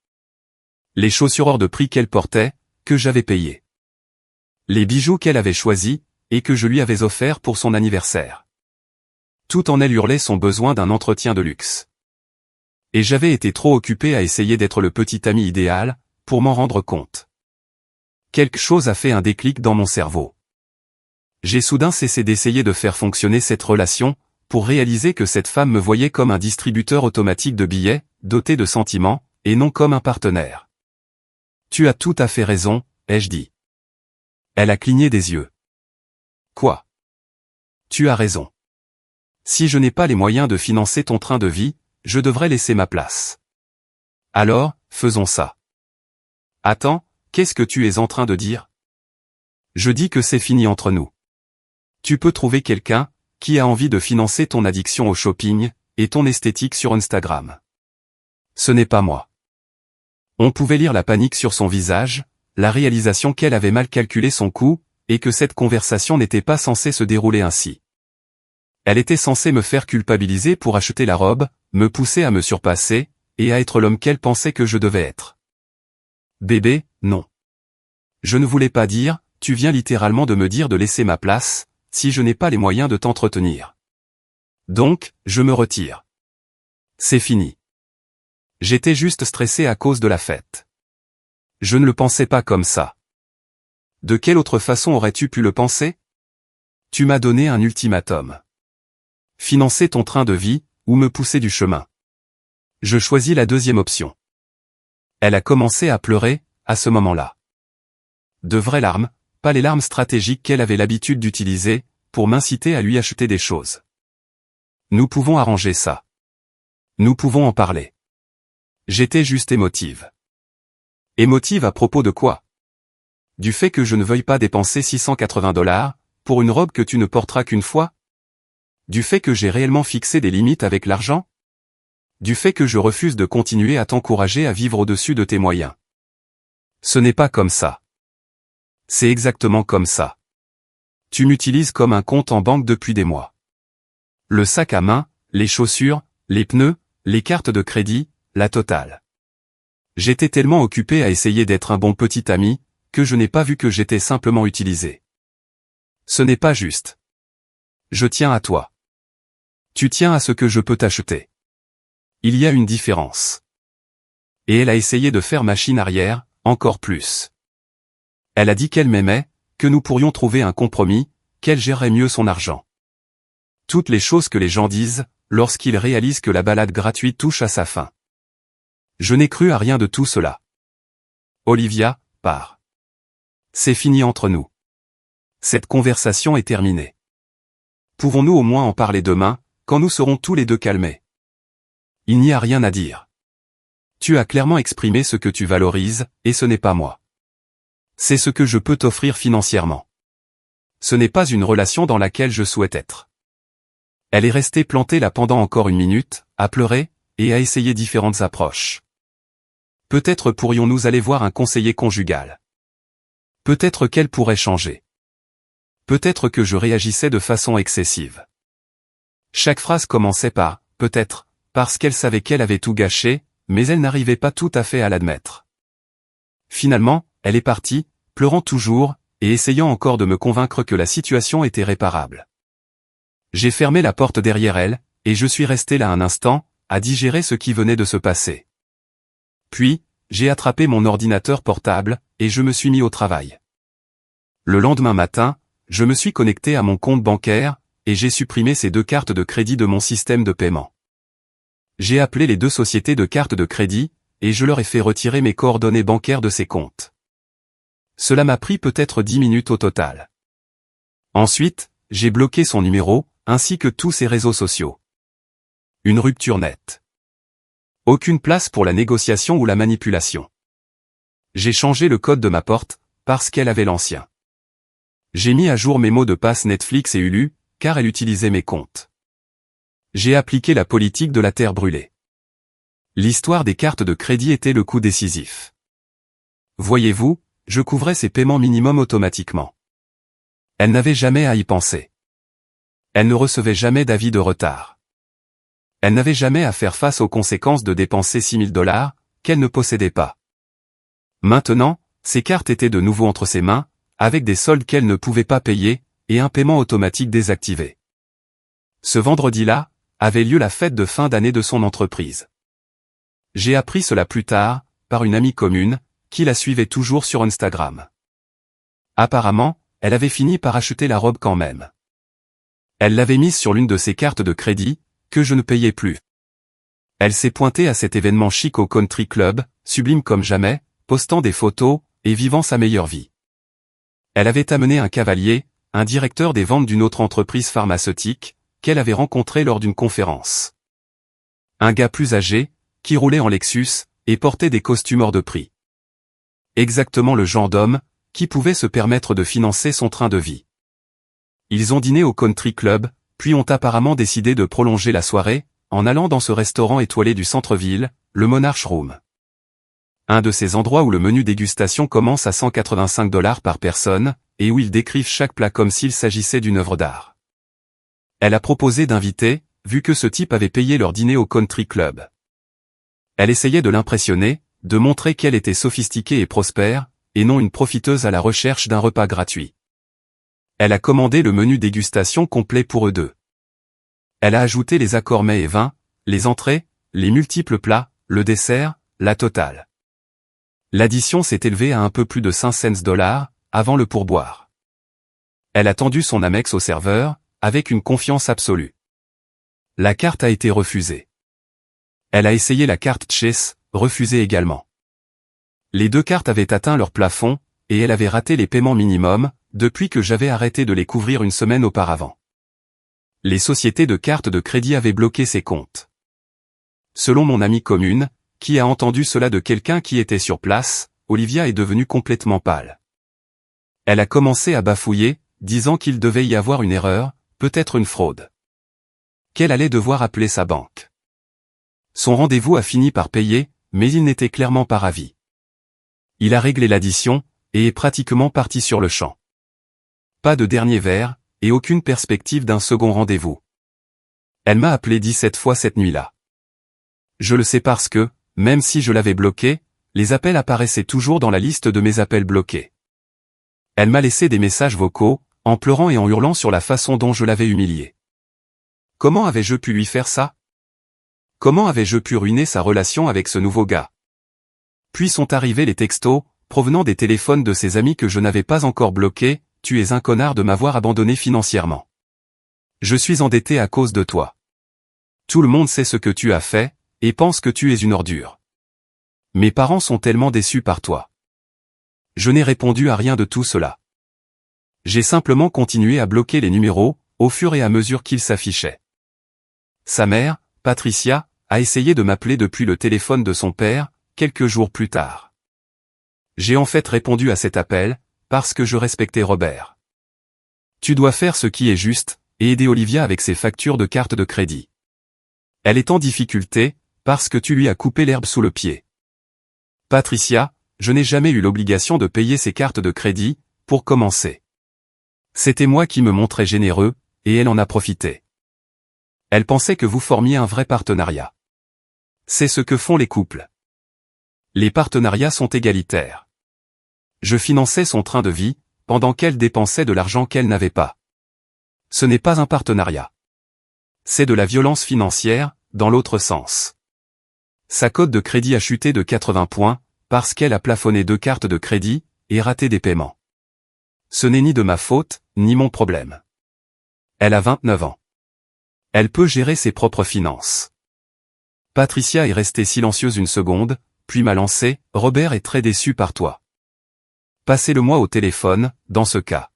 Les chaussures hors de prix qu'elle portait, que j'avais payées. Les bijoux qu'elle avait choisis, et que je lui avais offerts pour son anniversaire. Tout en elle hurlait son besoin d'un entretien de luxe. Et j'avais été trop occupé à essayer d'être le petit ami idéal, pour m'en rendre compte. Quelque chose a fait un déclic dans mon cerveau. J'ai soudain cessé d'essayer de faire fonctionner cette relation, pour réaliser que cette femme me voyait comme un distributeur automatique de billets, doté de sentiments, et non comme un partenaire. Tu as tout à fait raison, ai-je dit. Elle a cligné des yeux. Quoi? Tu as raison. Si je n'ai pas les moyens de financer ton train de vie, je devrais laisser ma place. Alors, faisons ça. Attends, qu'est-ce que tu es en train de dire? Je dis que c'est fini entre nous. Tu peux trouver quelqu'un qui a envie de financer ton addiction au shopping et ton esthétique sur Instagram. Ce n'est pas moi. On pouvait lire la panique sur son visage, la réalisation qu'elle avait mal calculé son coût, et que cette conversation n'était pas censée se dérouler ainsi. Elle était censée me faire culpabiliser pour acheter la robe, me pousser à me surpasser, et à être l'homme qu'elle pensait que je devais être. Bébé, non. Je ne voulais pas dire, tu viens littéralement de me dire de laisser ma place, si je n'ai pas les moyens de t'entretenir. Donc, je me retire. C'est fini. J'étais juste stressé à cause de la fête. Je ne le pensais pas comme ça. De quelle autre façon aurais-tu pu le penser? Tu m'as donné un ultimatum. Financer ton train de vie, ou me pousser du chemin. Je choisis la deuxième option. Elle a commencé à pleurer, à ce moment-là. De vraies larmes, pas les larmes stratégiques qu'elle avait l'habitude d'utiliser, pour m'inciter à lui acheter des choses. Nous pouvons arranger ça. Nous pouvons en parler. J'étais juste émotive. Émotive à propos de quoi? Du fait que je ne veuille pas dépenser $680, pour une robe que tu ne porteras qu'une fois? Du fait que j'ai réellement fixé des limites avec l'argent? Du fait que je refuse de continuer à t'encourager à vivre au-dessus de tes moyens? Ce n'est pas comme ça. C'est exactement comme ça. Tu m'utilises comme un compte en banque depuis des mois. Le sac à main, les chaussures, les pneus, les cartes de crédit, la totale. J'étais tellement occupé à essayer d'être un bon petit ami, que je n'ai pas vu que j'étais simplement utilisé. Ce n'est pas juste. Je tiens à toi. Tu tiens à ce que je peux t'acheter. Il y a une différence. Et elle a essayé de faire machine arrière, encore plus. Elle a dit qu'elle m'aimait, que nous pourrions trouver un compromis, qu'elle gérerait mieux son argent. Toutes les choses que les gens disent, lorsqu'ils réalisent que la balade gratuite touche à sa fin. Je n'ai cru à rien de tout cela. Olivia, pars. C'est fini entre nous. Cette conversation est terminée. Pouvons-nous au moins en parler demain, quand nous serons tous les deux calmés? Il n'y a rien à dire. Tu as clairement exprimé ce que tu valorises, et ce n'est pas moi. C'est ce que je peux t'offrir financièrement. Ce n'est pas une relation dans laquelle je souhaite être. Elle est restée plantée là pendant encore une minute, à pleurer, et à essayer différentes approches. Peut-être pourrions-nous aller voir un conseiller conjugal. Peut-être qu'elle pourrait changer. Peut-être que je réagissais de façon excessive. Chaque phrase commençait par « peut-être », parce qu'elle savait qu'elle avait tout gâché, mais elle n'arrivait pas tout à fait à l'admettre. Finalement, elle est partie, pleurant toujours, et essayant encore de me convaincre que la situation était réparable. J'ai fermé la porte derrière elle, et je suis resté là un instant, à digérer ce qui venait de se passer. Puis, j'ai attrapé mon ordinateur portable, et je me suis mis au travail. Le lendemain matin, je me suis connecté à mon compte bancaire, et j'ai supprimé ces 2 cartes de crédit de mon système de paiement. J'ai appelé les 2 sociétés de cartes de crédit, et je leur ai fait retirer mes coordonnées bancaires de ces comptes. Cela m'a pris peut-être 10 minutes au total. Ensuite, j'ai bloqué son numéro, ainsi que tous ses réseaux sociaux. Une rupture nette. Aucune place pour la négociation ou la manipulation. J'ai changé le code de ma porte, parce qu'elle avait l'ancien. J'ai mis à jour mes mots de passe Netflix et Hulu, car elle utilisait mes comptes. J'ai appliqué la politique de la terre brûlée. L'histoire des cartes de crédit était le coup décisif. Voyez-vous, je couvrais ses paiements minimums automatiquement. Elle n'avait jamais à y penser. Elle ne recevait jamais d'avis de retard. Elle n'avait jamais à faire face aux conséquences de dépenser $6 000 qu'elle ne possédait pas. Maintenant, ses cartes étaient de nouveau entre ses mains, avec des soldes qu'elle ne pouvait pas payer, et un paiement automatique désactivé. Ce vendredi-là, avait lieu la fête de fin d'année de son entreprise. J'ai appris cela plus tard, par une amie commune, qui la suivait toujours sur Instagram. Apparemment, elle avait fini par acheter la robe quand même. Elle l'avait mise sur l'une de ses cartes de crédit, que je ne payais plus. Elle s'est pointée à cet événement chic au Country Club, sublime comme jamais, postant des photos, et vivant sa meilleure vie. Elle avait amené un cavalier, un directeur des ventes d'une autre entreprise pharmaceutique, qu'elle avait rencontré lors d'une conférence. Un gars plus âgé, qui roulait en Lexus, et portait des costumes hors de prix. Exactement le genre d'homme, qui pouvait se permettre de financer son train de vie. Ils ont dîné au Country Club, puis ont apparemment décidé de prolonger la soirée, en allant dans ce restaurant étoilé du centre-ville, le Monarch Room. Un de ces endroits où le menu dégustation commence à $185 par personne, et où ils décrivent chaque plat comme s'il s'agissait d'une œuvre d'art. Elle a proposé d'inviter, vu que ce type avait payé leur dîner au Country Club. Elle essayait de l'impressionner, de montrer qu'elle était sophistiquée et prospère, et non une profiteuse à la recherche d'un repas gratuit. Elle a commandé le menu dégustation complet pour eux deux. Elle a ajouté les accords mets et vins, les entrées, les multiples plats, le dessert, la totale. L'addition s'est élevée à un peu plus de 5 cents avant le pourboire. Elle a tendu son Amex au serveur, avec une confiance absolue. La carte a été refusée. Elle a essayé la carte Chase, refusée également. Les deux cartes avaient atteint leur plafond, et elle avait raté les paiements minimums, depuis que j'avais arrêté de les couvrir une semaine auparavant. Les sociétés de cartes de crédit avaient bloqué ses comptes. Selon mon amie commune, qui a entendu cela de quelqu'un qui était sur place, Olivia est devenue complètement pâle. Elle a commencé à bafouiller, disant qu'il devait y avoir une erreur, peut-être une fraude. Qu'elle allait devoir appeler sa banque. Son rendez-vous a fini par payer, mais il n'était clairement pas ravi. Il a réglé l'addition, et est pratiquement parti sur le champ. Pas de dernier verre, et aucune perspective d'un second rendez-vous. Elle m'a appelé 17 fois cette nuit-là. Je le sais parce que, même si je l'avais bloqué, les appels apparaissaient toujours dans la liste de mes appels bloqués. Elle m'a laissé des messages vocaux, en pleurant et en hurlant sur la façon dont je l'avais humiliée. Comment avais-je pu lui faire ça? Comment avais-je pu ruiner sa relation avec ce nouveau gars? Puis sont arrivés les textos, provenant des téléphones de ses amis que je n'avais pas encore bloqués. Tu es un connard de m'avoir abandonné financièrement. Je suis endetté à cause de toi. Tout le monde sait ce que tu as fait, et pense que tu es une ordure. Mes parents sont tellement déçus par toi. Je n'ai répondu à rien de tout cela. J'ai simplement continué à bloquer les numéros, au fur et à mesure qu'ils s'affichaient. Sa mère, Patricia, a essayé de m'appeler depuis le téléphone de son père, quelques jours plus tard. J'ai en fait répondu à cet appel, parce que je respectais Robert. Tu dois faire ce qui est juste, et aider Olivia avec ses factures de carte de crédit. Elle est en difficulté, parce que tu lui as coupé l'herbe sous le pied. Patricia, je n'ai jamais eu l'obligation de payer ses cartes de crédit, pour commencer. C'était moi qui me montrais généreux, et elle en a profité. Elle pensait que vous formiez un vrai partenariat. C'est ce que font les couples. Les partenariats sont égalitaires. Je finançais son train de vie, pendant qu'elle dépensait de l'argent qu'elle n'avait pas. Ce n'est pas un partenariat. C'est de la violence financière, dans l'autre sens. Sa cote de crédit a chuté de 80 points, parce qu'elle a plafonné 2 cartes de crédit, et raté des paiements. Ce n'est ni de ma faute, ni mon problème. Elle a 29 ans. Elle peut gérer ses propres finances. Patricia est restée silencieuse une seconde, puis m'a lancé, Robert est très déçu par toi. Passez-le-moi au téléphone, dans ce cas.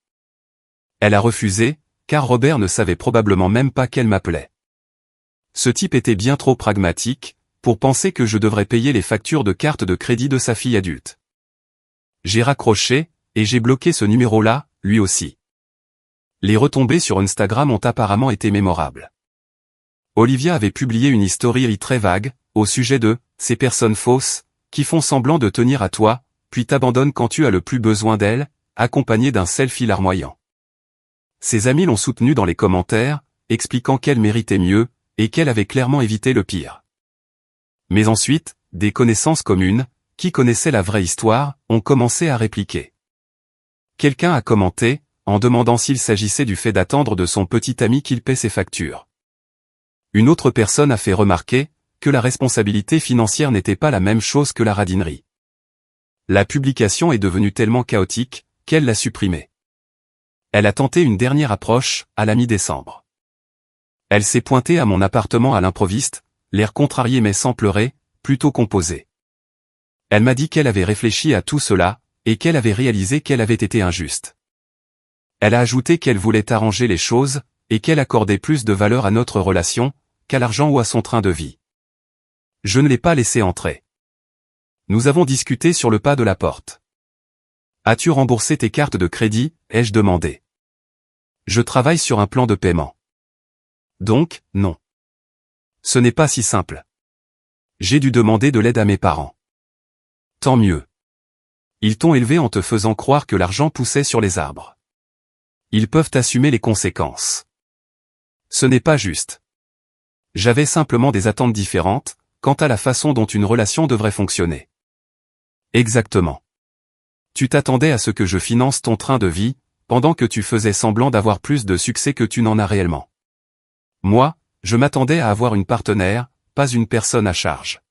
Elle a refusé, car Robert ne savait probablement même pas qu'elle m'appelait. Ce type était bien trop pragmatique, pour penser que je devrais payer les factures de carte de crédit de sa fille adulte. J'ai raccroché, et j'ai bloqué ce numéro-là, lui aussi. Les retombées sur Instagram ont apparemment été mémorables. Olivia avait publié une story très vague, au sujet de « ces personnes fausses » qui font semblant de tenir à toi, puis t'abandonnent quand tu as le plus besoin d'elles, accompagnées d'un selfie larmoyant. Ses amis l'ont soutenue dans les commentaires, expliquant qu'elle méritait mieux, et qu'elle avait clairement évité le pire. Mais ensuite, des connaissances communes, qui connaissaient la vraie histoire, ont commencé à répliquer. Quelqu'un a commenté, en demandant s'il s'agissait du fait d'attendre de son petit ami qu'il paie ses factures. Une autre personne a fait remarquer que la responsabilité financière n'était pas la même chose que la radinerie. La publication est devenue tellement chaotique qu'elle l'a supprimée. Elle a tenté une dernière approche, à la mi-décembre. Elle s'est pointée à mon appartement à l'improviste, l'air contrarié mais sans pleurer, plutôt composé. Elle m'a dit qu'elle avait réfléchi à tout cela, et qu'elle avait réalisé qu'elle avait été injuste. Elle a ajouté qu'elle voulait arranger les choses, et qu'elle accordait plus de valeur à notre relation, qu'à l'argent ou à son train de vie. Je ne l'ai pas laissée entrer. Nous avons discuté sur le pas de la porte. As-tu remboursé tes cartes de crédit, ai-je demandé. Je travaille sur un plan de paiement. Donc, non. Ce n'est pas si simple. J'ai dû demander de l'aide à mes parents. Tant mieux. Ils t'ont élevé en te faisant croire que l'argent poussait sur les arbres. Ils peuvent assumer les conséquences. Ce n'est pas juste. J'avais simplement des attentes différentes, quant à la façon dont une relation devrait fonctionner. Exactement. Tu t'attendais à ce que je finance ton train de vie, pendant que tu faisais semblant d'avoir plus de succès que tu n'en as réellement. Moi, je m'attendais à avoir une partenaire, pas une personne à charge.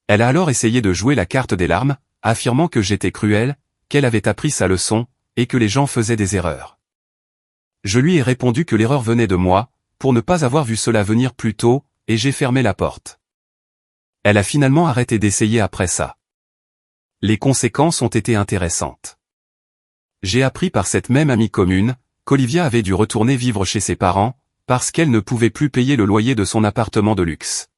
Elle a alors essayé de jouer la carte des larmes, affirmant que j'étais cruel, qu'elle avait appris sa leçon, et que les gens faisaient des erreurs. Je lui ai répondu que l'erreur venait de moi, pour ne pas avoir vu cela venir plus tôt, et j'ai fermé la porte. Elle a finalement arrêté d'essayer après ça. Les conséquences ont été intéressantes. J'ai appris par cette même amie commune, qu'Olivia avait dû retourner vivre chez ses parents, parce qu'elle ne pouvait plus payer le loyer de son appartement de luxe.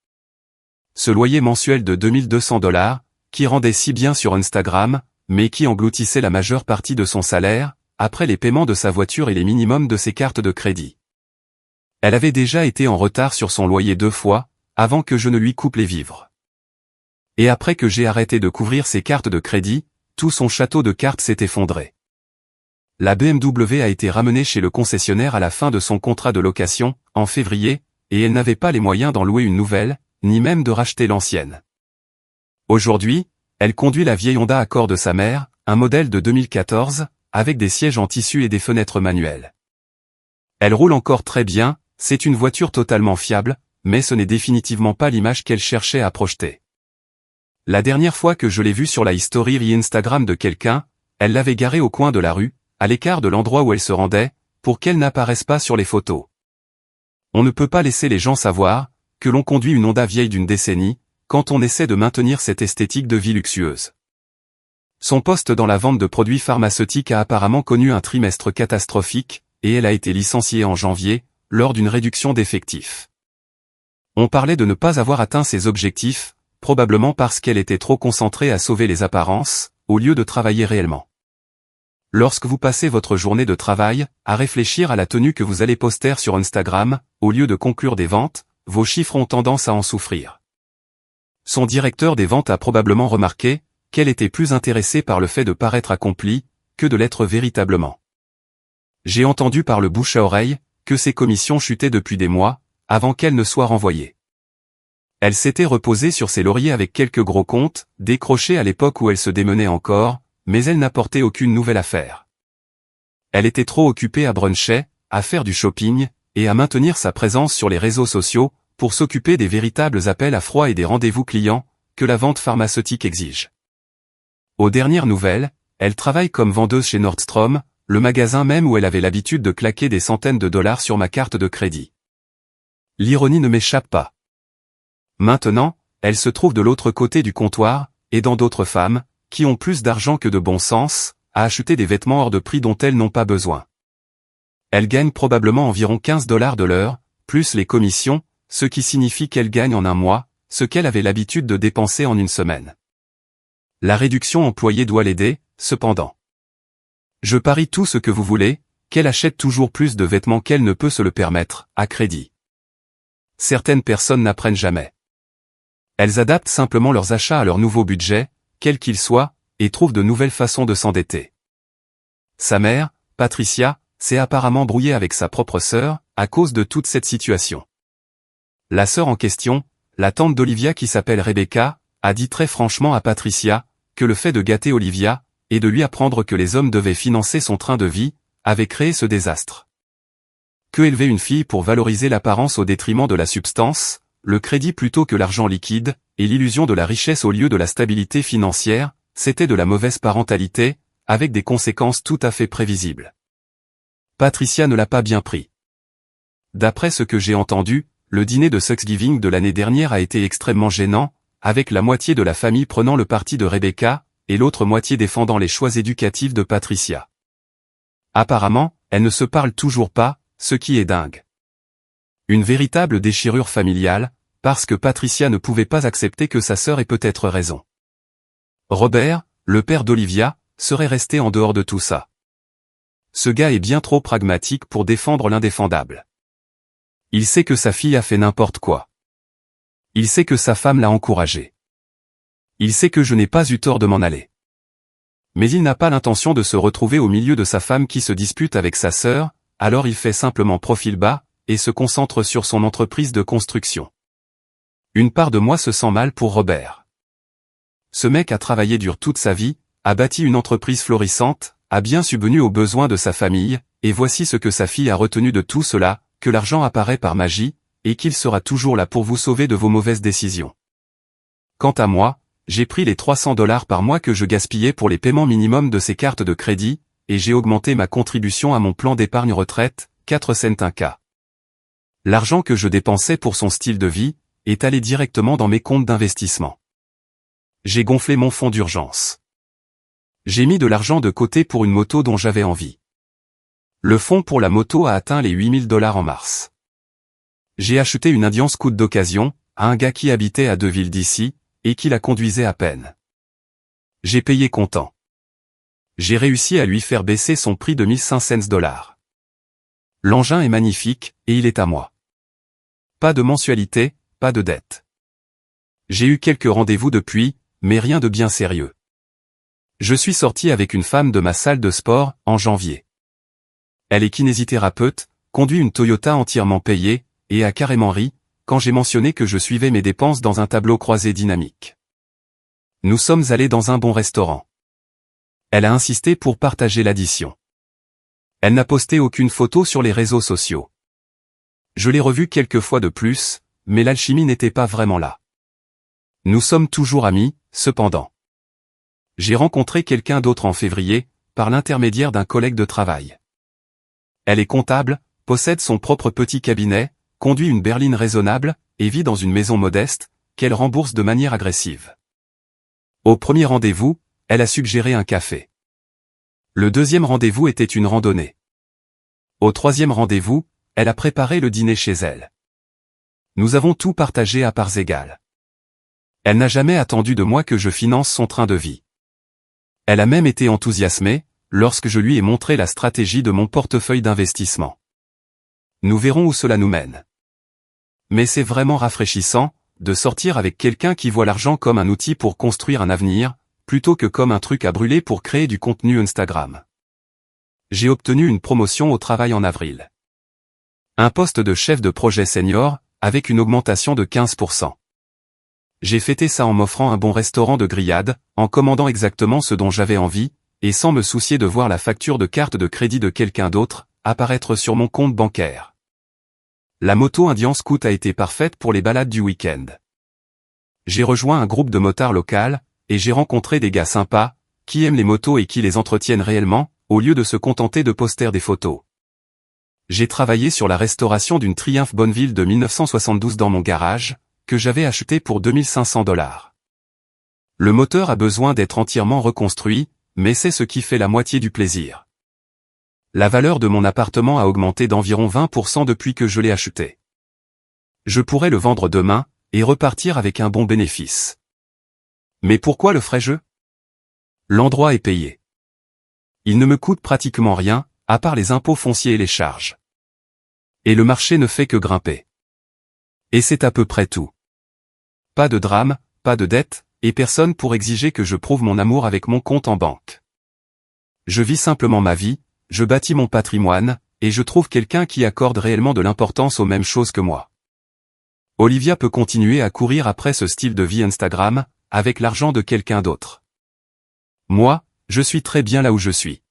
Ce loyer mensuel de $2200, qui rendait si bien sur Instagram, mais qui engloutissait la majeure partie de son salaire, après les paiements de sa voiture et les minimums de ses cartes de crédit. Elle avait déjà été en retard sur son loyer 2 fois, avant que je ne lui coupe les vivres. Et après que j'ai arrêté de couvrir ses cartes de crédit, tout son château de cartes s'est effondré. La BMW a été ramenée chez le concessionnaire à la fin de son contrat de location, en février, et elle n'avait pas les moyens d'en louer une nouvelle, ni même de racheter l'ancienne. Aujourd'hui, elle conduit la vieille Honda Accord de sa mère, un modèle de 2014, avec des sièges en tissu et des fenêtres manuelles. Elle roule encore très bien, c'est une voiture totalement fiable, mais ce n'est définitivement pas l'image qu'elle cherchait à projeter. La dernière fois que je l'ai vue sur la story Instagram de quelqu'un, elle l'avait garée au coin de la rue, à l'écart de l'endroit où elle se rendait, pour qu'elle n'apparaisse pas sur les photos. On ne peut pas laisser les gens savoir que l'on conduit une Honda vieille d'une décennie, quand on essaie de maintenir cette esthétique de vie luxueuse. Son poste dans la vente de produits pharmaceutiques a apparemment connu un trimestre catastrophique, et elle a été licenciée en janvier, lors d'une réduction d'effectifs. On parlait de ne pas avoir atteint ses objectifs, probablement parce qu'elle était trop concentrée à sauver les apparences, au lieu de travailler réellement. Lorsque vous passez votre journée de travail, à réfléchir à la tenue que vous allez poster sur Instagram, au lieu de conclure des ventes, vos chiffres ont tendance à en souffrir. Son directeur des ventes a probablement remarqué qu'elle était plus intéressée par le fait de paraître accomplie, que de l'être véritablement. J'ai entendu par le bouche à oreille que ses commissions chutaient depuis des mois, avant qu'elle ne soit renvoyée. Elle s'était reposée sur ses lauriers avec quelques gros comptes, décrochés à l'époque où elle se démenait encore, mais elle n'apportait aucune nouvelle affaire. Elle était trop occupée à bruncher, à faire du shopping, et à maintenir sa présence sur les réseaux sociaux, pour s'occuper des véritables appels à froid et des rendez-vous clients, que la vente pharmaceutique exige. Aux dernières nouvelles, elle travaille comme vendeuse chez Nordstrom, le magasin même où elle avait l'habitude de claquer des centaines de dollars sur ma carte de crédit. L'ironie ne m'échappe pas. Maintenant, elle se trouve de l'autre côté du comptoir, aidant d'autres femmes, qui ont plus d'argent que de bon sens, à acheter des vêtements hors de prix dont elles n'ont pas besoin. Elle gagne probablement environ $15 de l'heure, plus les commissions, ce qui signifie qu'elle gagne en un mois, ce qu'elle avait l'habitude de dépenser en une semaine. La réduction employée doit l'aider, cependant. Je parie tout ce que vous voulez, qu'elle achète toujours plus de vêtements qu'elle ne peut se le permettre, à crédit. Certaines personnes n'apprennent jamais. Elles adaptent simplement leurs achats à leur nouveau budget, quel qu'il soit, et trouvent de nouvelles façons de s'endetter. Sa mère, Patricia, s'est apparemment brouillée avec sa propre sœur, à cause de toute cette situation. La sœur en question, la tante d'Olivia qui s'appelle Rebecca, a dit très franchement à Patricia, que le fait de gâter Olivia, et de lui apprendre que les hommes devaient financer son train de vie, avait créé ce désastre. Que élever une fille pour valoriser l'apparence au détriment de la substance, le crédit plutôt que l'argent liquide, et l'illusion de la richesse au lieu de la stabilité financière, c'était de la mauvaise parentalité, avec des conséquences tout à fait prévisibles. Patricia ne l'a pas bien pris. D'après ce que j'ai entendu, le dîner de Thanksgiving de l'année dernière a été extrêmement gênant, avec la moitié de la famille prenant le parti de Rebecca, et l'autre moitié défendant les choix éducatifs de Patricia. Apparemment, elles ne se parlent toujours pas, ce qui est dingue. Une véritable déchirure familiale, parce que Patricia ne pouvait pas accepter que sa sœur ait peut-être raison. Robert, le père d'Olivia, serait resté en dehors de tout ça. Ce gars est bien trop pragmatique pour défendre l'indéfendable. Il sait que sa fille a fait n'importe quoi. Il sait que sa femme l'a encouragé. Il sait que je n'ai pas eu tort de m'en aller. Mais il n'a pas l'intention de se retrouver au milieu de sa femme qui se dispute avec sa sœur, alors il fait simplement profil bas, et se concentre sur son entreprise de construction. Une part de moi se sent mal pour Robert. Ce mec a travaillé dur toute sa vie, a bâti une entreprise florissante, a bien subvenu aux besoins de sa famille, et voici ce que sa fille a retenu de tout cela, que l'argent apparaît par magie, et qu'il sera toujours là pour vous sauver de vos mauvaises décisions. Quant à moi, j'ai pris les $300 par mois que je gaspillais pour les paiements minimums de ces cartes de crédit, et j'ai augmenté ma contribution à mon plan d'épargne retraite, 4 cents un cas. L'argent que je dépensais pour son style de vie, est allé directement dans mes comptes d'investissement. J'ai gonflé mon fonds d'urgence. J'ai mis de l'argent de côté pour une moto dont j'avais envie. Le fonds pour la moto a atteint les $8 000 en mars. J'ai acheté une Indian Scout d'occasion, à un gars qui habitait à 2 villes d'ici, et qui la conduisait à peine. J'ai payé comptant. J'ai réussi à lui faire baisser son prix de 1500 $. L'engin est magnifique, et il est à moi. Pas de mensualité, pas de dette. J'ai eu quelques rendez-vous depuis, mais rien de bien sérieux. Je suis sorti avec une femme de ma salle de sport, en janvier. Elle est kinésithérapeute, conduit une Toyota entièrement payée, et a carrément ri, quand j'ai mentionné que je suivais mes dépenses dans un tableau croisé dynamique. Nous sommes allés dans un bon restaurant. Elle a insisté pour partager l'addition. Elle n'a posté aucune photo sur les réseaux sociaux. Je l'ai revue quelques fois de plus, mais l'alchimie n'était pas vraiment là. Nous sommes toujours amis, cependant. J'ai rencontré quelqu'un d'autre en février, par l'intermédiaire d'un collègue de travail. Elle est comptable, possède son propre petit cabinet, conduit une berline raisonnable, et vit dans une maison modeste, qu'elle rembourse de manière agressive. Au premier rendez-vous, elle a suggéré un café. Le deuxième rendez-vous était une randonnée. Au troisième rendez-vous, elle a préparé le dîner chez elle. Nous avons tout partagé à parts égales. Elle n'a jamais attendu de moi que je finance son train de vie. Elle a même été enthousiasmée, lorsque je lui ai montré la stratégie de mon portefeuille d'investissement. Nous verrons où cela nous mène. Mais c'est vraiment rafraîchissant, de sortir avec quelqu'un qui voit l'argent comme un outil pour construire un avenir, plutôt que comme un truc à brûler pour créer du contenu Instagram. J'ai obtenu une promotion au travail en avril. Un poste de chef de projet senior, avec une augmentation de 15%. J'ai fêté ça en m'offrant un bon restaurant de grillade, en commandant exactement ce dont j'avais envie, et sans me soucier de voir la facture de carte de crédit de quelqu'un d'autre, apparaître sur mon compte bancaire. La moto Indian Scout a été parfaite pour les balades du week-end. J'ai rejoint un groupe de motards local, et j'ai rencontré des gars sympas, qui aiment les motos et qui les entretiennent réellement, au lieu de se contenter de poster des photos. J'ai travaillé sur la restauration d'une Triumph Bonneville de 1972 dans mon garage, que j'avais acheté pour 2500 $. Le moteur a besoin d'être entièrement reconstruit, mais c'est ce qui fait la moitié du plaisir. La valeur de mon appartement a augmenté d'environ 20% depuis que je l'ai acheté. Je pourrais le vendre demain, et repartir avec un bon bénéfice. Mais pourquoi le ferais-je? L'endroit est payé. Il ne me coûte pratiquement rien, à part les impôts fonciers et les charges. Et le marché ne fait que grimper. Et c'est à peu près tout. Pas de drame, pas de dette, et personne pour exiger que je prouve mon amour avec mon compte en banque. Je vis simplement ma vie, je bâtis mon patrimoine, et je trouve quelqu'un qui accorde réellement de l'importance aux mêmes choses que moi. Olivia peut continuer à courir après ce style de vie Instagram, avec l'argent de quelqu'un d'autre. Moi, je suis très bien là où je suis.